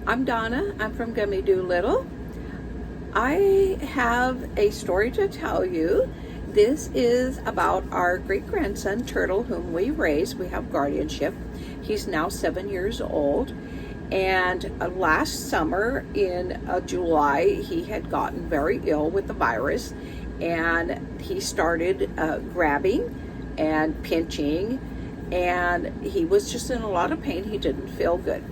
I'm Donna. I'm from Gummy Doolittle. I have a story to tell you. This is about our great-grandson, Turtle, whom we raised. We have guardianship. He's now 7 years old. And last summer in July, he had gotten very ill with the virus. And he started grabbing and pinching. And he was just in a lot of pain. He didn't feel good.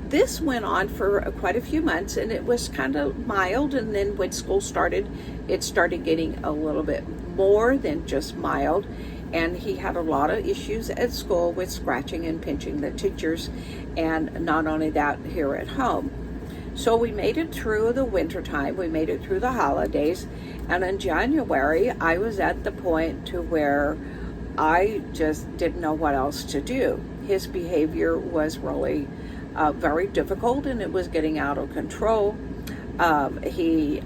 This went on for quite a few months, and it was kind of mild, and then when school started, it started getting a little bit more than just mild, and he had a lot of issues at school with scratching and pinching the teachers, and not only that, here at home. So we made it through the winter time, we made it through the holidays, and in January, I was at the point to where I just didn't know what else to do. His behavior was really very difficult, and it was getting out of control. He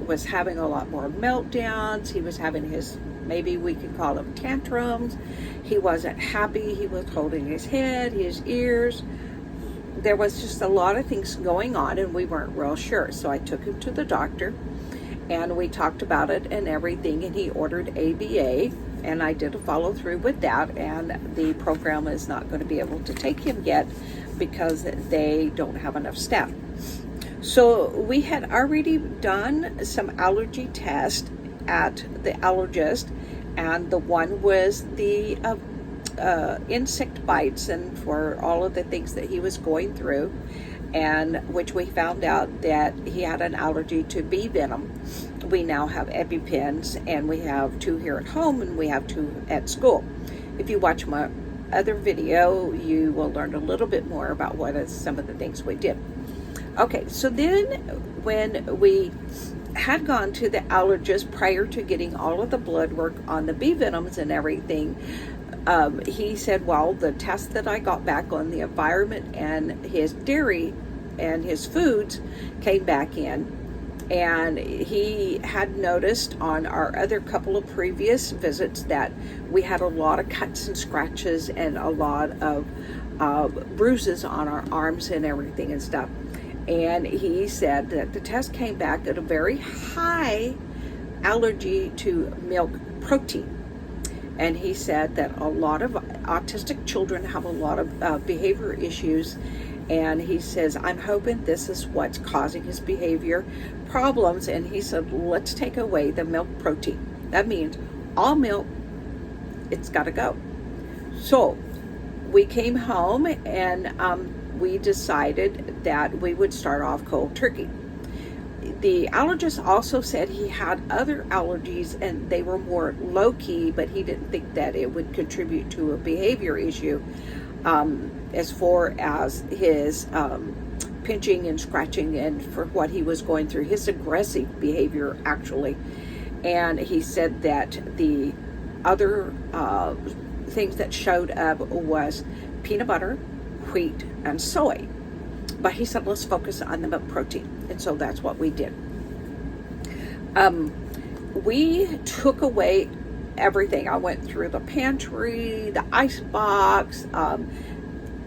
was having a lot more meltdowns. He was having his, maybe we could call them tantrums. He wasn't happy. He was holding his head, his ears. There was just a lot of things going on, and we weren't real sure. So I took him to the doctor, and we talked about it and everything, and he ordered ABA, and I did a follow through with that, and the program is not going to be able to take him yet because they don't have enough staff. So we had already done some allergy tests at the allergist, and the one was the insect bites and for all of the things that he was going through, and which we found out that he had an allergy to bee venom. We now have EpiPens, and we have 2 here at home, and we have 2 at school. If you watch my other video, you will learn a little bit more about what is some of the things we did. Okay, so then when we had gone to the allergist prior to getting all of the blood work on the bee venoms and everything, he said, well, the test that I got back on the environment and his dairy and his foods came back in. And he had noticed on our other couple of previous visits that we had a lot of cuts and scratches and a lot of bruises on our arms and everything and stuff. And he said that the test came back at a very high allergy to milk protein. And he said that a lot of autistic children have a lot of behavior issues. And he says, I'm hoping this is what's causing his behavior problems. And he said, let's take away the milk protein. That means all milk, it's got to go. So we came home, and we decided that we would start off cold turkey. The allergist also said he had other allergies, and they were more low-key, but he didn't think that it would contribute to a behavior issue. As far as his pinching and scratching and for what he was going through, his aggressive behavior actually. And he said that the other things that showed up was peanut butter, wheat, and soy. But he said, let's focus on the milk protein. And so that's what we did. We took away everything. I went through the pantry, the ice box,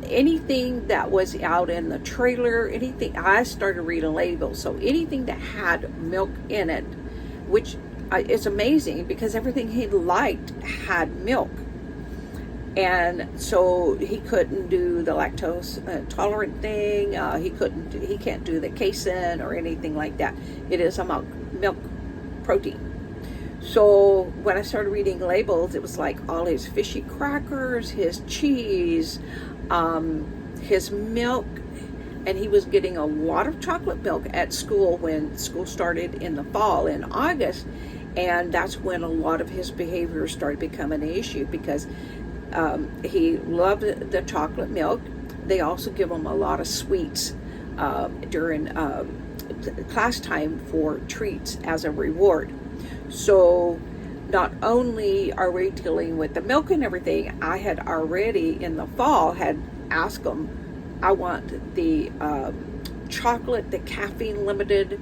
anything that was out in the trailer, anything. I started reading labels, so anything that had milk in it, which is amazing because everything he liked had milk. And so he couldn't do the lactose tolerant thing. He can't do the casein or anything like that. It is a milk protein. So when I started reading labels, it was like all his fishy crackers, his cheese, his milk, and he was getting a lot of chocolate milk at school when school started in the fall in August, and that's when a lot of his behavior started becoming an issue because he loved the chocolate milk. They also give him a lot of sweets during class time for treats as a reward. So not only are we dealing with the milk and everything, I had already in the fall had asked him, I want the chocolate, the caffeine limited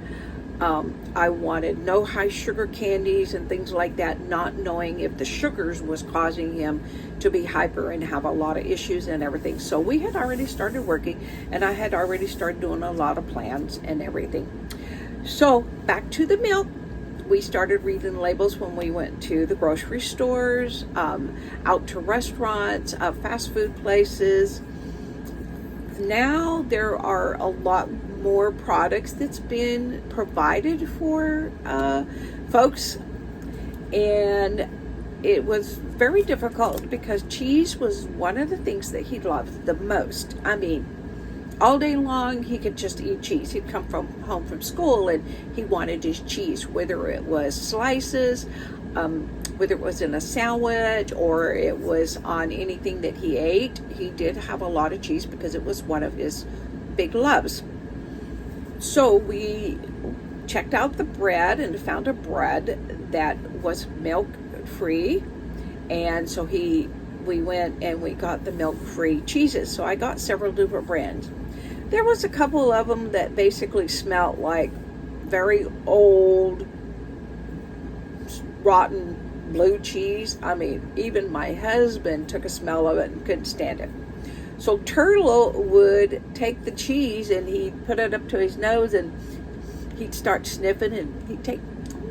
I wanted no high sugar candies and things like that, not knowing if the sugars was causing him to be hyper and have a lot of issues and everything. So we had already started working, and I had already started doing a lot of plans and everything. So back to the milk. We started reading labels when we went to the grocery stores, out to restaurants, fast food places. Now there are a lot more products that's been provided for folks, and it was very difficult because cheese was one of the things that he loved the most. I mean, all day long he could just eat cheese. He'd come home from school and he wanted his cheese, whether it was slices, whether it was in a sandwich or it was on anything that he ate. He did have a lot of cheese because it was one of his big loves. So we checked out the bread and found a bread that was milk free, and so we went and we got the milk free cheeses. So I got several different brands. There was a couple of them that basically smelled like very old, rotten blue cheese. I mean, even my husband took a smell of it and couldn't stand it. So Turtle would take the cheese and he'd put it up to his nose and he'd start sniffing, and he'd take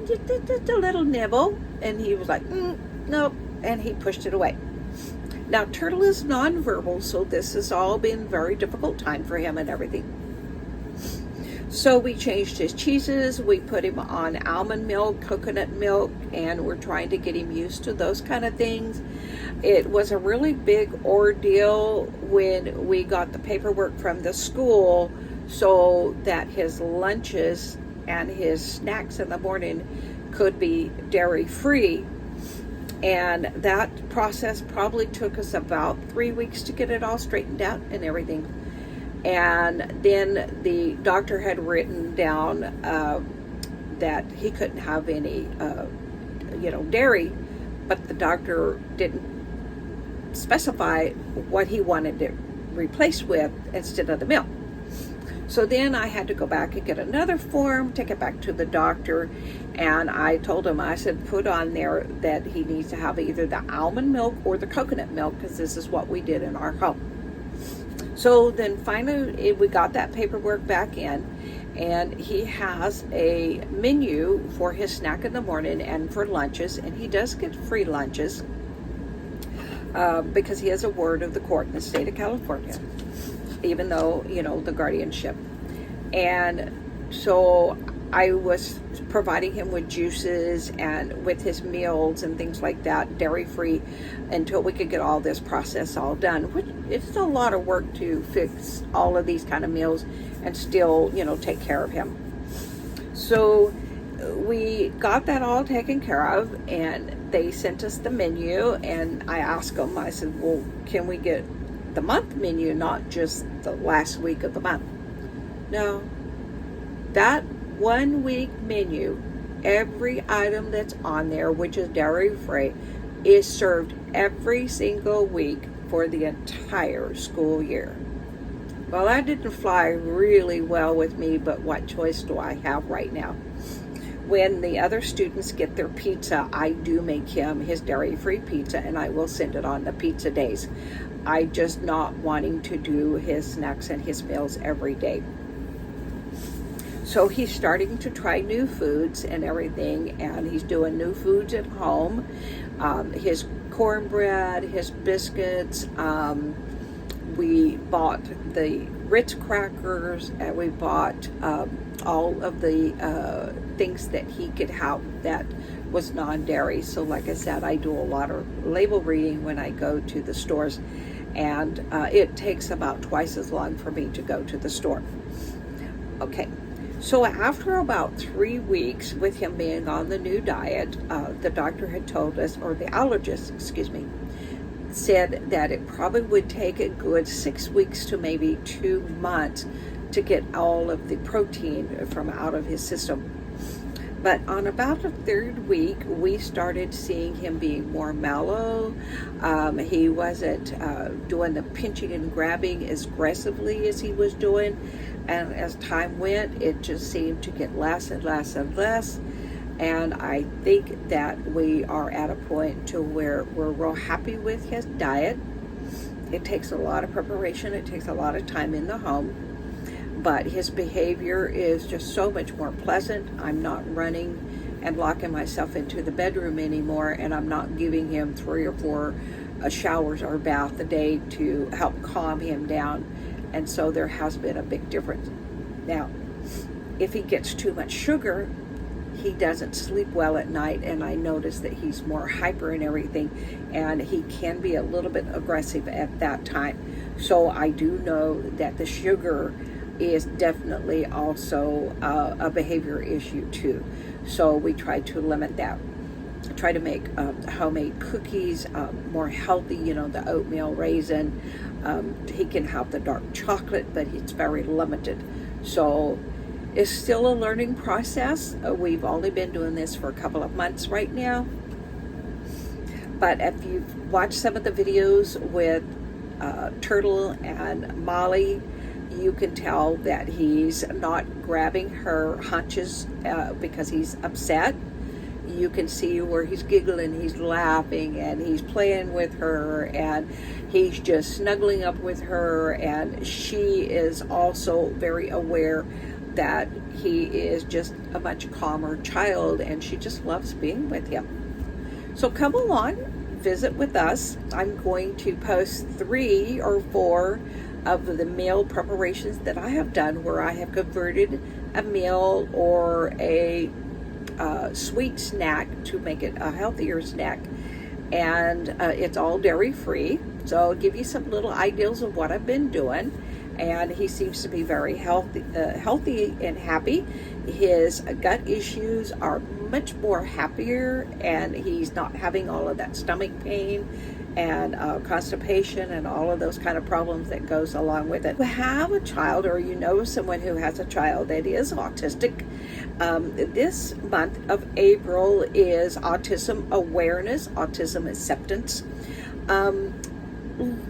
just a little nibble, and he was like, nope, and he pushed it away. Now, Turtle is nonverbal, so this has all been a very difficult time for him and everything. So we changed his cheeses. We put him on almond milk, coconut milk, and we're trying to get him used to those kind of things. It was a really big ordeal when we got the paperwork from the school so that his lunches and his snacks in the morning could be dairy-free. And that process probably took us about 3 weeks to get it all straightened out and everything. And then the doctor had written down that he couldn't have any, dairy, but the doctor didn't specify what he wanted it replaced with instead of the milk. So then I had to go back and get another form, take it back to the doctor, and I told him, I said, put on there that he needs to have either the almond milk or the coconut milk, because this is what we did in our home. So then finally we got that paperwork back in, and he has a menu for his snack in the morning and for lunches, and he does get free lunches because he has a word of the court in the state of California, even though, the guardianship. And so I was providing him with juices and with his meals and things like that, dairy-free, until we could get all this process all done, which it's a lot of work to fix all of these kind of meals and still, take care of him. So we got that all taken care of, and they sent us the menu, and I asked them, I said, well, can we get the month menu, not just the last week of the month? No, that 1 week menu, every item that's on there, which is dairy free, is served every single week for the entire school year. Well, that didn't fly really well with me, but what choice do I have right now? When the other students get their pizza, I do make him his dairy-free pizza, and I will send it on the pizza days. I just not wanting to do his snacks and his meals every day. So he's starting to try new foods and everything, and he's doing new foods at home. His cornbread, his biscuits, we bought the Ritz crackers, and we bought all of the things that he could have that was non-dairy. So like I said, I do a lot of label reading when I go to the stores, and it takes about twice as long for me to go to the store. Okay, so after about 3 weeks with him being on the new diet, the doctor had told us, or the allergist, said that it probably would take a good 6 weeks to maybe 2 months to get all of the protein from out of his system. But on about the 3rd week, we started seeing him being more mellow. He wasn't doing the pinching and grabbing as aggressively as he was doing. And as time went, it just seemed to get less and less and less. And I think that we are at a point to where we're real happy with his diet. It takes a lot of preparation. It takes a lot of time in the home. But his behavior is just so much more pleasant. I'm not running and locking myself into the bedroom anymore, and I'm not giving him 3 or 4 showers or bath a day to help calm him down. And so there has been a big difference. Now, if he gets too much sugar, he doesn't sleep well at night, and I notice that he's more hyper and everything, and he can be a little bit aggressive at that time. So I do know that the sugar is definitely also a behavior issue too. So we try to limit that. Try to make homemade cookies, more healthy, the oatmeal raisin. He can have the dark chocolate, but it's very limited. So it's still a learning process. We've only been doing this for a couple of months right now. But if you've watched some of the videos with Turtle and Molly, you can tell that he's not grabbing her haunches because he's upset. You can see where he's giggling, he's laughing, and he's playing with her, and he's just snuggling up with her, and she is also very aware that he is just a much calmer child, and she just loves being with him. So come along, visit with us. I'm going to post 3 or 4 of the meal preparations that I have done where I have converted a meal or a sweet snack to make it a healthier snack, and it's all dairy free. So I'll give you some little ideas of what I've been doing, and he seems to be very healthy and happy. His gut issues are much more happier, and he's not having all of that stomach pain and constipation and all of those kind of problems that goes along with it. If you have a child, or you know someone who has a child that is autistic, this month of April is Autism Awareness, Autism Acceptance.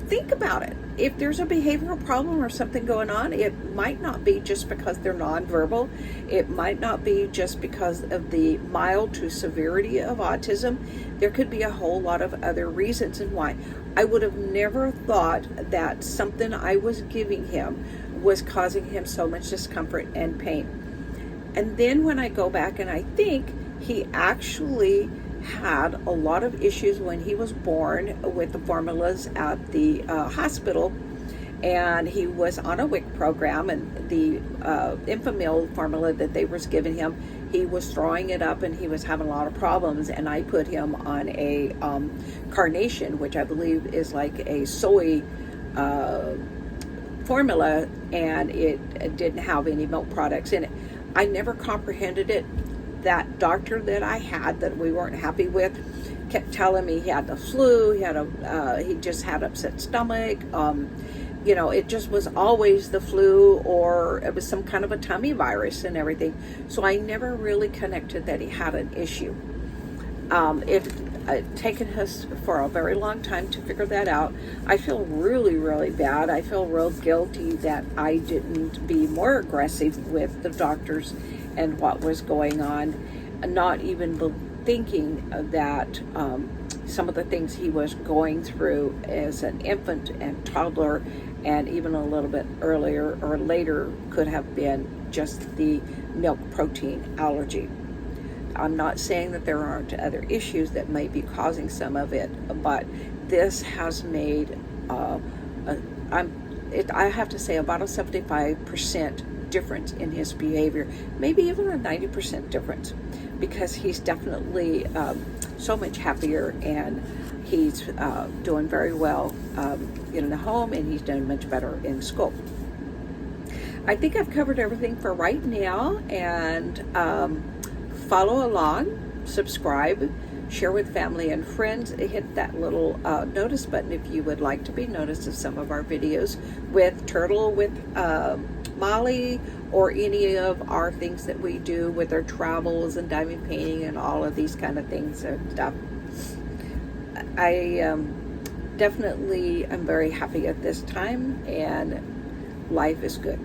Think about it. If there's a behavioral problem or something going on, it might not be just because they're nonverbal. It might not be just because of the mild to severity of autism. There could be a whole lot of other reasons and why. I would have never thought that something I was giving him was causing him so much discomfort and pain. And then when I go back and I think, he actually had a lot of issues when he was born with the formulas at the hospital, and he was on a WIC program, and the Infamil formula that they was giving him, he was throwing it up and he was having a lot of problems, and I put him on a carnation, which I believe is like a soy formula, and it didn't have any milk products in it. I never comprehended it. That doctor that I had that we weren't happy with kept telling me he had the flu, he just had upset stomach. It just was always the flu, or it was some kind of a tummy virus and everything. So I never really connected that he had an issue. It's taken us for a very long time to figure that out. I feel really, really bad. I feel real guilty that I didn't be more aggressive with the doctors and what was going on, not even thinking that some of the things he was going through as an infant and toddler, and even a little bit earlier or later, could have been just the milk protein allergy. I'm not saying that there aren't other issues that may be causing some of it, but this has made, I have to say, about a 75% difference in his behavior, maybe even a 90% difference, because he's definitely so much happier, and he's doing very well in the home, and he's doing much better in school. I think I've covered everything for right now, and follow along, subscribe, share with family and friends, hit that little notice button if you would like to be noticed of some of our videos with Turtle, with Molly, or any of our things that we do with our travels and diamond painting and all of these kind of things and stuff. I definitely am very happy at this time, and life is good.